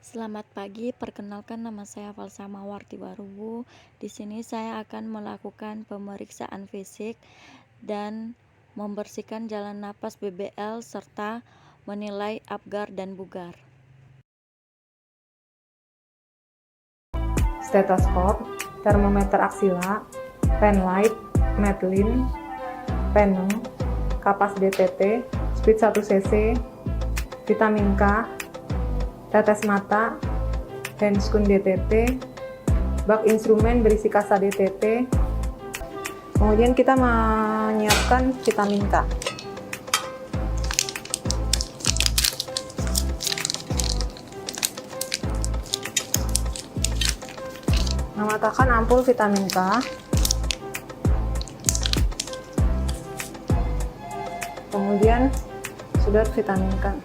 Selamat pagi, perkenalkan nama saya Falsama Wartiwarubu. Di sini saya akan melakukan pemeriksaan fisik dan membersihkan jalan napas BBL serta menilai Apgar dan Bugar. Stetoskop, termometer aksila, penlight, Medlin, penung, kapas DTT, speed 1 cc, vitamin K, tetes mata, handscoon DTT, bak instrumen berisi kasa DTT. Kemudian kita menyiapkan vitamin K. Mematakan ampul vitamin K. Kemudian sudah vitamin K.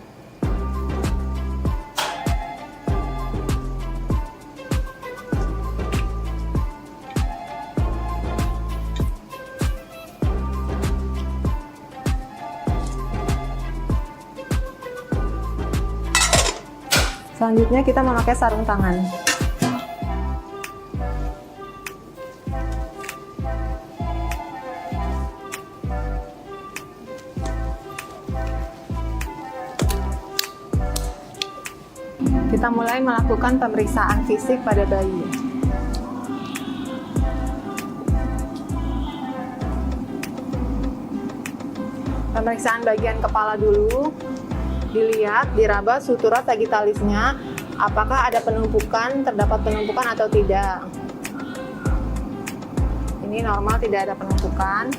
Selanjutnya kita memakai sarung tangan. Kita mulai melakukan pemeriksaan fisik pada bayi. Pemeriksaan bagian kepala dulu. Dilihat, diraba sutura sagittalisnya, apakah ada penumpukan, terdapat penumpukan atau tidak. Ini normal, tidak ada penumpukan.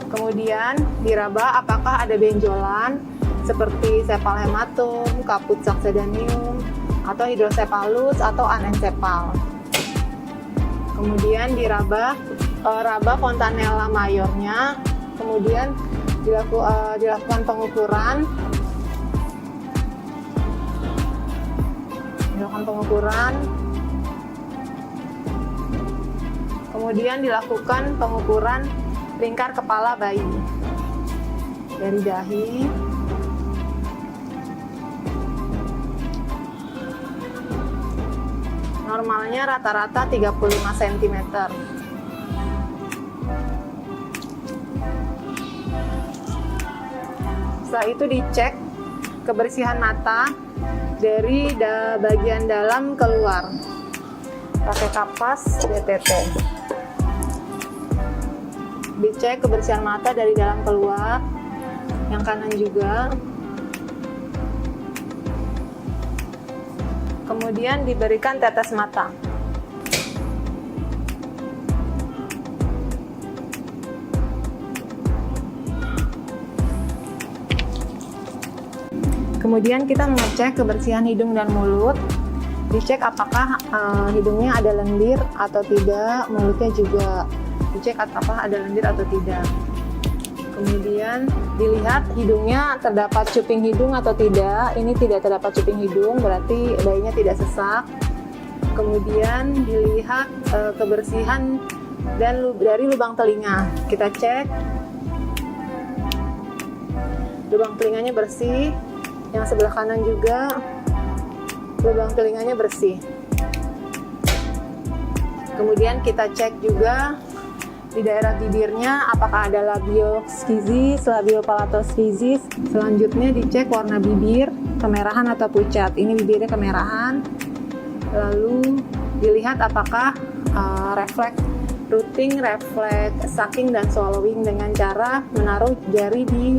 Kemudian diraba apakah ada benjolan seperti sepal hematom, kaput succedaneum, atau hidrosepalus atau anencefal. Kemudian diraba raba fontanella mayornya, kemudian dilakukan pengukuran. Kemudian dilakukan pengukuran lingkar kepala bayi dari dahi, normalnya rata-rata 35 cm. Setelah itu dicek kebersihan mata dari bagian dalam keluar pakai kapas DTT. Dicek kebersihan mata dari dalam keluar, yang kanan juga. Kemudian diberikan tetes mata. Kemudian kita mengecek kebersihan hidung dan mulut. Dicek apakah hidungnya ada lendir atau tidak, mulutnya juga dicek apakah ada lendir atau tidak. Kemudian dilihat hidungnya terdapat cuping hidung atau tidak. Ini tidak terdapat cuping hidung, berarti bayinya tidak sesak. Kemudian dilihat kebersihan dari lubang telinga. Kita cek lubang telinganya bersih. Yang sebelah kanan juga lubang telinganya bersih. Kemudian kita cek juga di daerah bibirnya apakah ada labioskisis, labiopalatosfisis. Selanjutnya dicek warna bibir, kemerahan atau pucat. Ini bibirnya kemerahan. Lalu dilihat apakah refleks rooting, refleks sucking dan swallowing dengan cara menaruh jari di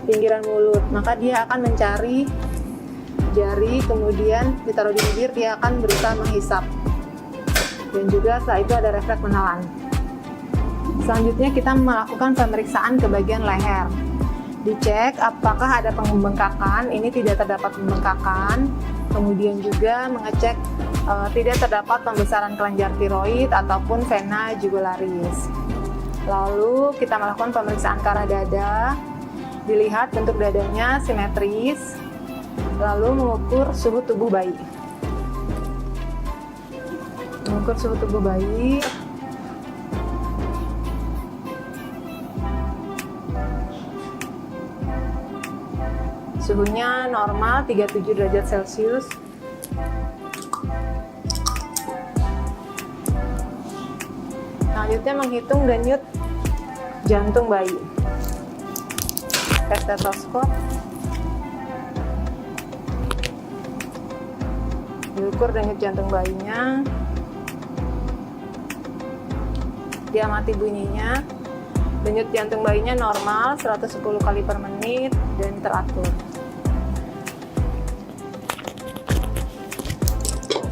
pinggiran mulut. Maka dia akan mencari jari, kemudian ditaruh di bibir, dia akan berusaha menghisap. Dan juga setelah itu ada refleks menelan. Selanjutnya kita melakukan pemeriksaan ke bagian leher. Dicek apakah ada pembengkakan, ini tidak terdapat pembengkakan. Kemudian juga mengecek tidak terdapat pembesaran kelenjar tiroid ataupun vena jugularis. Lalu kita melakukan pemeriksaan ke arah dada. Dilihat bentuk dadanya simetris. Lalu mengukur suhu tubuh bayi. Mengukur suhu tubuh bayi. Suhunya normal 37 derajat Celcius. Selanjutnya menghitung denyut jantung bayi. Stetoskop. Diukur denyut jantung bayinya. Diamati bunyinya. Denyut jantung bayinya normal 110 kali per menit dan teratur.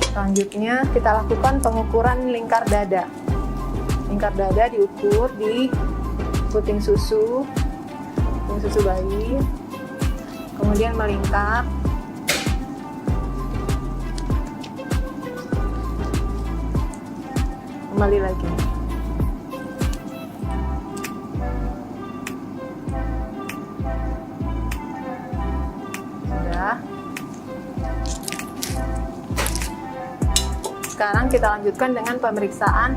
Selanjutnya kita lakukan pengukuran lingkar dada. Lingkar dada diukur di puting susu bayi, kemudian melingkar. Kembali lagi. Sekarang kita lanjutkan dengan pemeriksaan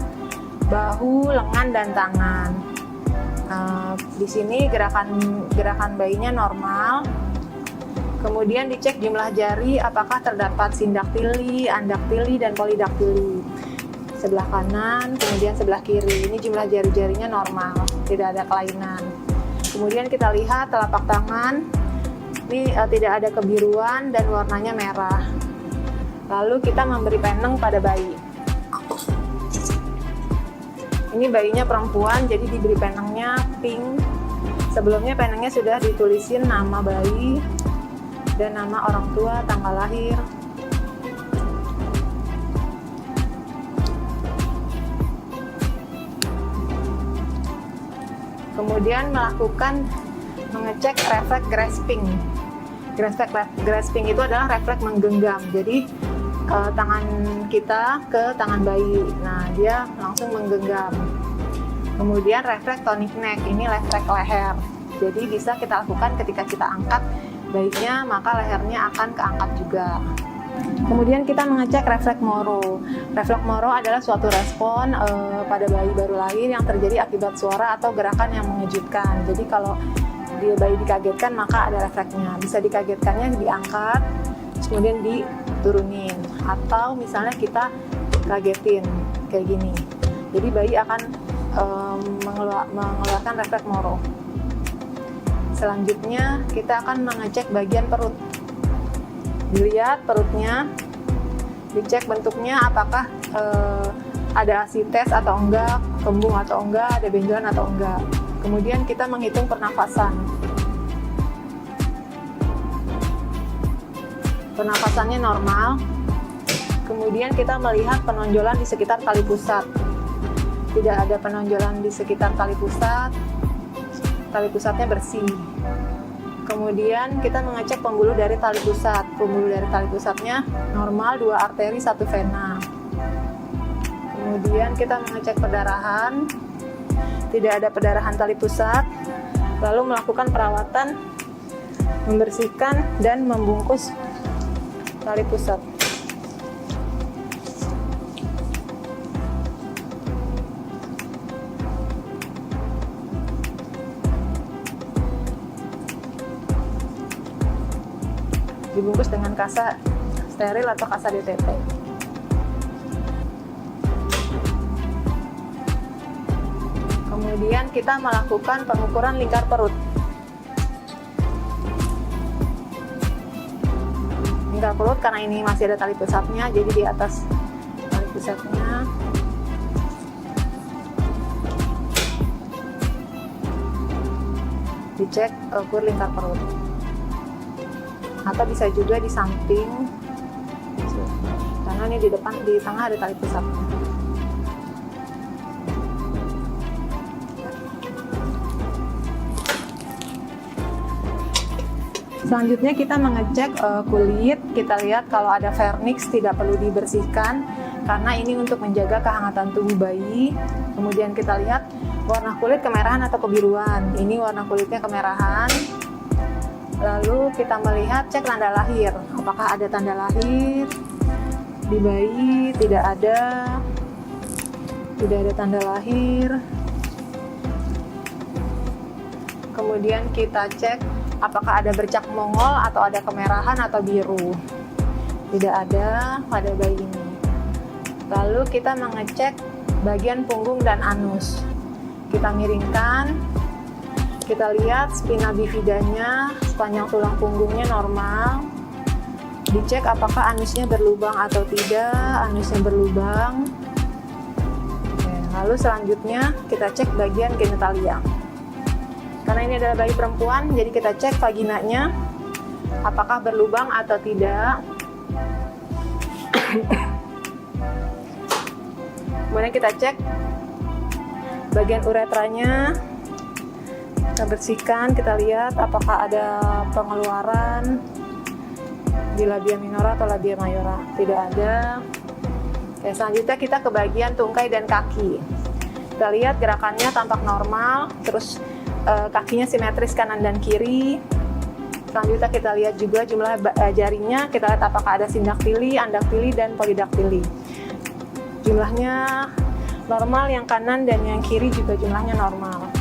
bahu, lengan, dan tangan. Di sini gerakan bayinya normal. Kemudian dicek jumlah jari apakah terdapat sindaktili, andaktili, dan polidaktili. Sebelah kanan, kemudian sebelah kiri. Ini jumlah jari-jarinya normal, tidak ada kelainan. Kemudian kita lihat telapak tangan. Ini tidak ada kebiruan dan warnanya merah. Lalu kita memberi peneng pada bayi. Ini bayinya perempuan, jadi diberi penengnya pink. Sebelumnya penengnya sudah ditulisin nama bayi dan nama orang tua, tanggal lahir. Kemudian mengecek refleks grasping. Refleks grasping itu adalah refleks menggenggam. Jadi tangan kita ke tangan bayi. Nah, dia langsung menggenggam. Kemudian refleks tonic neck, ini refleks leher. Jadi bisa kita lakukan ketika kita angkat bayinya, maka lehernya akan keangkat juga. Kemudian kita mengecek refleks Moro. Refleks Moro adalah suatu respon pada bayi baru lahir yang terjadi akibat suara atau gerakan yang mengejutkan. Jadi kalau bayi dikagetkan, maka ada refleksnya. Bisa dikagetkannya diangkat, kemudian diturunin, atau misalnya kita kagetin kayak gini. Jadi bayi akan mengeluarkan refleks Moro. Selanjutnya kita akan mengecek bagian perut. Dilihat perutnya, dicek bentuknya apakah ada asites atau enggak, kembung atau enggak, ada benjolan atau enggak. Kemudian kita menghitung pernafasan. Pernafasannya normal. Kemudian kita melihat penonjolan di sekitar tali pusat. Tidak ada penonjolan di sekitar tali pusat. Tali pusatnya bersih. Kemudian kita mengecek pembuluh dari tali pusat. Pembuluh dari tali pusatnya normal, 2 arteri, 1 vena. Kemudian kita mengecek perdarahan. Tidak ada perdarahan tali pusat. Lalu melakukan perawatan, membersihkan dan membungkus tali pusat. Dibungkus dengan kasa steril atau kasa DTP. Kemudian kita melakukan pengukuran lingkar perut. Lingkar perut karena ini masih ada tali pusatnya, jadi di atas tali pusatnya. Dicek ukur lingkar perut. Atau bisa juga di samping, karena ini di depan, di tengah ada tali pusatnya. Selanjutnya kita mengecek kulit. Kita lihat kalau ada vernix tidak perlu dibersihkan karena ini untuk menjaga kehangatan tubuh bayi. Kemudian kita lihat warna kulit kemerahan atau kebiruan. Ini warna kulitnya kemerahan. Lalu kita melihat cek tanda lahir. Apakah ada tanda lahir di bayi? Tidak ada. Tidak ada tanda lahir. Kemudian kita cek apakah ada bercak mongol atau ada kemerahan atau biru. Tidak ada pada bayi ini. Lalu kita mengecek bagian punggung dan anus. Kita miringkan, kita lihat spina bifidanya, sepanjang tulang punggungnya normal. Dicek apakah anusnya berlubang atau tidak. Anusnya berlubang. Oke, lalu selanjutnya kita cek bagian genitalia. Karena ini adalah bayi perempuan, jadi kita cek vaginanya apakah berlubang atau tidak. Kemudian kita cek bagian uretranya, kita bersihkan, kita lihat apakah ada pengeluaran di labia minora atau labia mayora. Tidak ada. Oke, selanjutnya kita ke bagian tungkai dan kaki. Kita lihat gerakannya tampak normal, terus kakinya simetris kanan dan kiri. Selanjutnya kita lihat juga jumlah jarinya, kita lihat apakah ada sindaktili, andaktili, dan polidaktili. Jumlahnya normal, yang kanan dan yang kiri juga jumlahnya normal.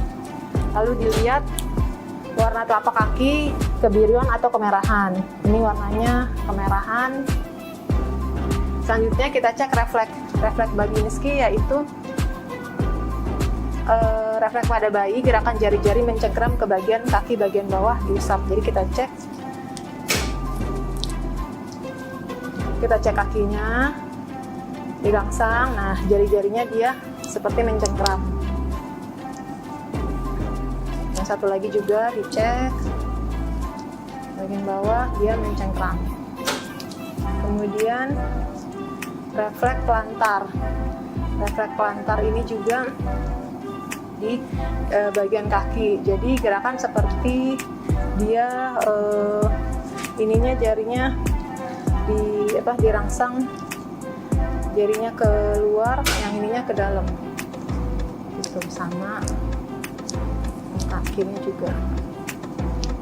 Lalu dilihat warna telapak kaki, kebiruan atau kemerahan. Ini warnanya kemerahan. Selanjutnya kita cek refleks Babinski, yaitu refleks pada bayi, gerakan jari-jari mencengkram ke bagian kaki bagian bawah diusap. Jadi kita cek kakinya, dirangsang. Nah, jari-jarinya dia seperti mencengkram. Yang satu lagi juga dicek bagian bawah, dia mencengkram. Kemudian refleks plantar. Refleks plantar ini juga di bagian kaki. Jadi gerakan seperti dia ininya jarinya dirangsang, jarinya keluar, yang ininya ke dalam. Itu sama kakinya juga.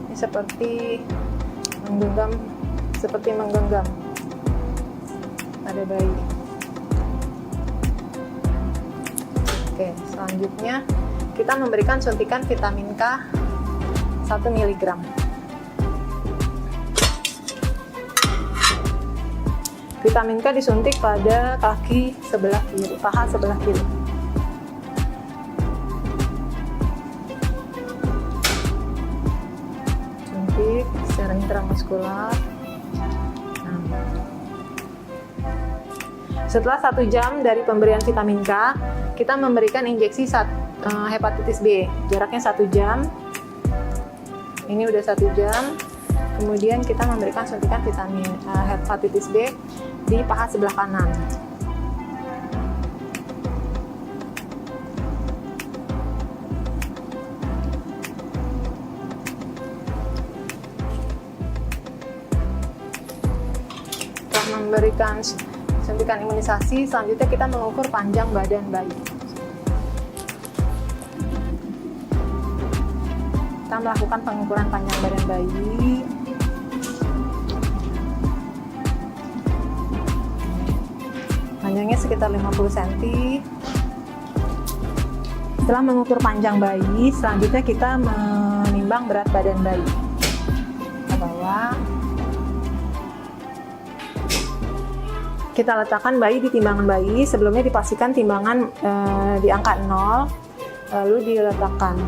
Ini seperti menggenggam pada bayi. Oke, selanjutnya kita memberikan suntikan vitamin K 1 mg. Vitamin K disuntik pada kaki sebelah kiri, paha sebelah kiri. Suntik secara intramuskular. Setelah 1 jam dari pemberian vitamin K, kita memberikan injeksi hepatitis B. Jaraknya 1 jam. Ini udah 1 jam. Kemudian kita memberikan suntikan vitamin hepatitis B di paha sebelah kanan. Setelah memberikan suntikan imunisasi, selanjutnya kita mengukur panjang badan bayi. Kita melakukan pengukuran panjang badan bayi. Panjangnya sekitar 50 cm. Setelah mengukur panjang bayi, selanjutnya kita menimbang berat badan bayi. Kita bawa. Kita letakkan bayi di timbangan bayi. Sebelumnya dipastikan timbangan di angka 0, lalu diletakkan.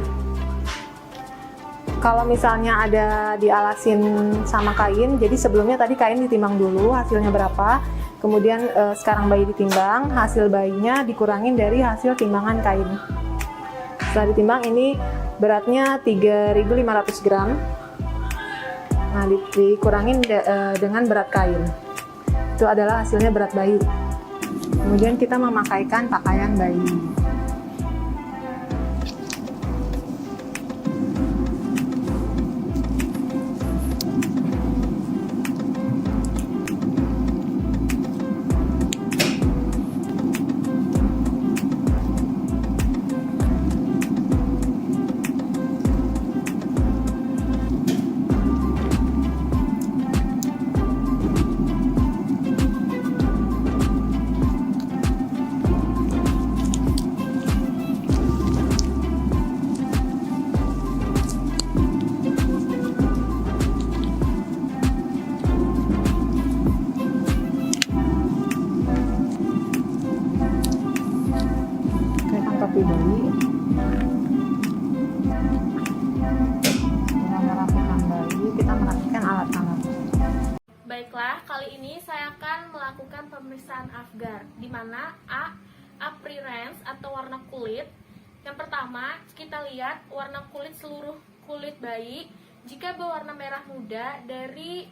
Kalau misalnya ada dialasin sama kain, jadi sebelumnya tadi kain ditimbang dulu hasilnya berapa, kemudian sekarang bayi ditimbang, hasil bayinya dikurangin dari hasil timbangan kain. Setelah ditimbang, ini beratnya 3.500 gram. Nah, dikurangin dengan berat kain. Itu adalah hasilnya berat bayi. Kemudian kita memakaikan pakaian bayi. Baiklah, kali ini saya akan melakukan pemeriksaan Apgar, di mana appearance atau warna kulit. Yang pertama, kita lihat warna kulit seluruh kulit bayi. Jika berwarna merah muda dari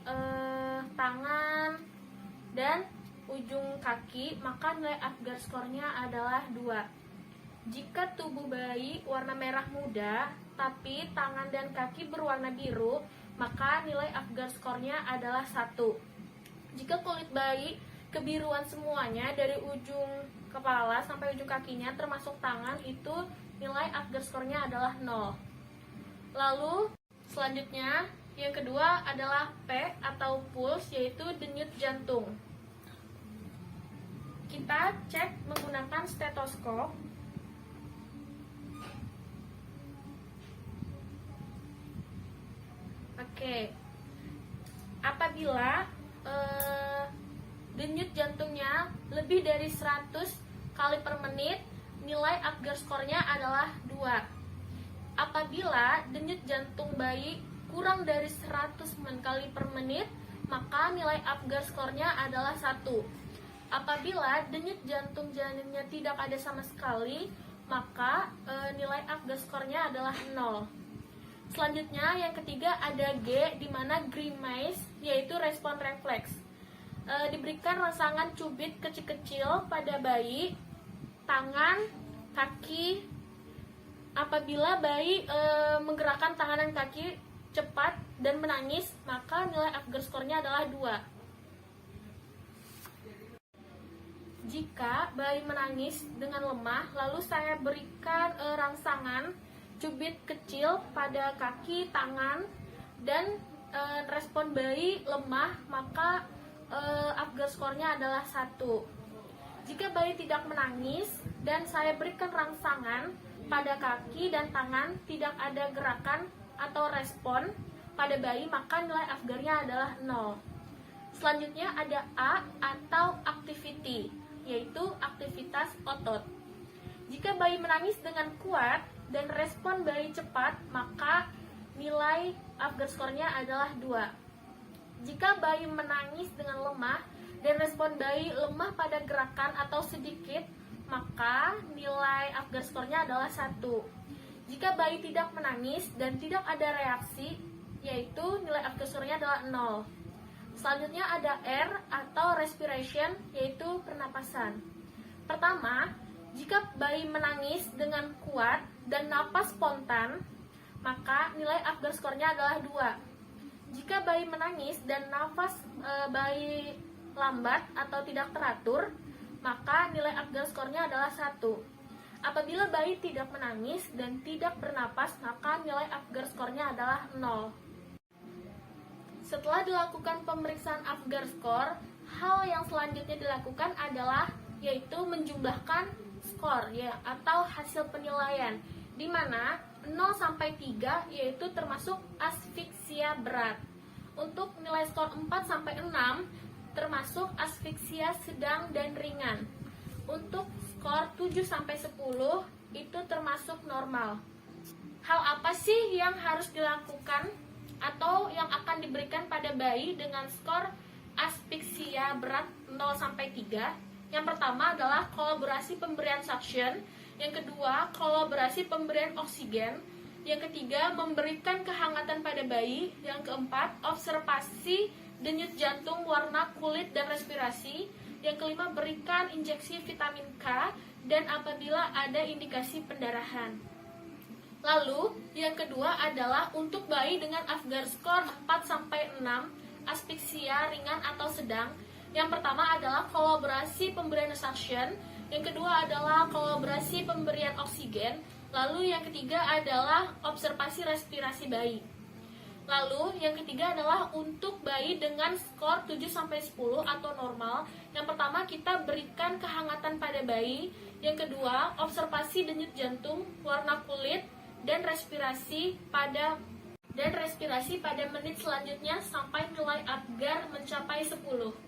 tangan dan ujung kaki, maka nilai Apgar skornya adalah 2. Jika tubuh bayi warna merah muda, tapi tangan dan kaki berwarna biru, maka nilai Apgar skornya adalah 1. Jika kulit bayi kebiruan semuanya dari ujung kepala sampai ujung kakinya termasuk tangan, itu nilai Apgar skornya adalah 0. Lalu selanjutnya yang kedua adalah P atau pulse, yaitu denyut jantung. Kita cek menggunakan stetoskop. Oke, apabila denyut jantungnya lebih dari 100 kali per menit, nilai Apgar skornya adalah 2. Apabila denyut jantung bayi kurang dari 100 kali per menit, maka nilai Apgar skornya adalah 1. Apabila denyut jantung janinnya tidak ada sama sekali, maka nilai Apgar skornya adalah 0. Selanjutnya yang ketiga ada G, di mana grimace, yaitu respon refleks. Diberikan rangsangan cubit kecil-kecil pada bayi, tangan, kaki. Apabila bayi menggerakkan tangan dan kaki cepat dan menangis, maka nilai Apgar skornya adalah 2. Jika bayi menangis dengan lemah, lalu saya berikan rangsangan cubit kecil pada kaki, tangan, dan respon bayi lemah, maka Apgar skornya adalah 1. Jika bayi tidak menangis dan saya berikan rangsangan pada kaki dan tangan, tidak ada gerakan atau respon pada bayi, maka nilai Apgarnya adalah 0. Selanjutnya ada A atau activity, yaitu aktivitas otot. Jika bayi menangis dengan kuat dan respon bayi cepat, maka nilai Apgar skornya adalah 2. Jika bayi menangis dengan lemah dan respon bayi lemah pada gerakan atau sedikit, maka nilai Apgar skornya adalah 1. Jika bayi tidak menangis dan tidak ada reaksi, yaitu nilai Apgar skornya adalah 0. Selanjutnya ada R atau respiration, yaitu pernapasan. Pertama, jika bayi menangis dengan kuat dan napas spontan, maka nilai Apgar skornya adalah 2. Jika bayi menangis dan nafas bayi lambat atau tidak teratur, maka nilai Apgar skornya adalah 1. Apabila bayi tidak menangis dan tidak bernapas, maka nilai Apgar skornya adalah 0. Setelah dilakukan pemeriksaan Apgar skor, hal yang selanjutnya dilakukan adalah yaitu menjumlahkan skor ya, atau hasil penilaian, di mana 0 sampai 3 yaitu termasuk asfiksia berat. Untuk nilai skor 4 sampai 6 termasuk asfiksia sedang dan ringan. Untuk skor 7 sampai 10 itu termasuk normal. Hal apa sih yang harus dilakukan atau yang akan diberikan pada bayi dengan skor asfiksia berat 0 sampai 3? Yang pertama adalah kolaborasi pemberian suction, yang kedua kolaborasi pemberian oksigen, yang ketiga memberikan kehangatan pada bayi, yang keempat observasi denyut jantung, warna kulit dan respirasi, yang kelima berikan injeksi vitamin K, dan apabila ada indikasi pendarahan. Lalu yang kedua adalah untuk bayi dengan Apgar skor 4 sampai 6, asfiksia ringan atau sedang. Yang pertama adalah kolaborasi pemberian suction, yang kedua adalah kolaborasi pemberian oksigen, lalu yang ketiga adalah observasi respirasi bayi. Lalu yang ketiga adalah untuk bayi dengan skor 7 sampai 10 atau normal. Yang pertama kita berikan kehangatan pada bayi, yang kedua observasi denyut jantung, warna kulit dan respirasi pada menit selanjutnya sampai nilai Apgar mencapai 10.